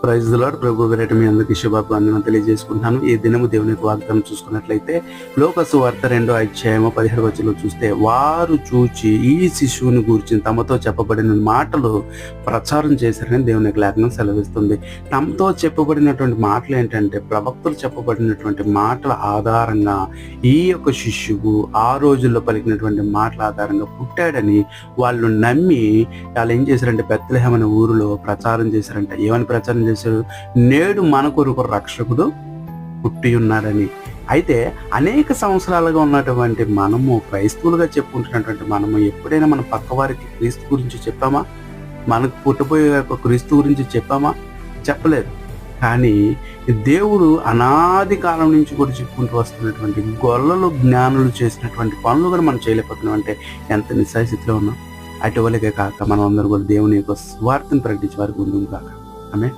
Praise the lord. ప్రభు పేరిట మీ అందరికీ శుభాకాంక్షలు తెలియజేసుకుంటున్నాను. ఈ దినము దేవుని యొక్క వాగ్దానం చూసుకున్నట్లయితే లోక సువార్త 2వ అధ్యాయము 17వ వచనంలో చూస్తే, వారు చూచి ఈ శిశువుని గూర్చి తమతో చెప్పబడిన మాటలు ప్రచారం చేశారని దేవుని యొక్క లేఖనం సెలవిస్తుంది. తమతో చెప్పబడినటువంటి మాటలు ఏంటంటే, ప్రవక్తలు చెప్పబడినటువంటి మాటల ఆధారంగా ఈ యొక్క శిశువు ఆ రోజుల్లో పలికినటువంటి మాటల ఆధారంగా పుట్టాడని వాళ్ళు నమ్మి వాళ్ళు ఏం చేశారంటే, బెత్లెహేమ్ అనే ఊరిలో ప్రచారం చేశారంట. ఏమని ప్రచారం చేశారు? నేడు మన కొరకు రక్షకుడు పుట్టి ఉన్నాడని. అయితే అనేక సంవత్సరాలుగా ఉన్నటువంటి మనము, క్రైస్తవులుగా చెప్పుకుంటున్నటువంటి మనము, ఎప్పుడైనా మన పక్క వారికి క్రీస్తు గురించి చెప్పామా? మనకు పుట్టబోయే క్రీస్తు గురించి చెప్పామా? చెప్పలేదు. కానీ దేవుడు అనాది కాలం నుంచి కూడా చెప్పుకుంటూ వస్తున్నటువంటి గొల్లలు జ్ఞానులు చేసినటువంటి పనులు కూడా మనం చేయలేకపోతున్నాం అంటే ఎంత నిస్సాయ స్థితిలో ఉన్నాం. అటువలకే కాక మనం అందరూ కూడా దేవుని యొక్క స్వార్థను ప్రకటించే వారికి ఉందాం కాక. ఆమేన్.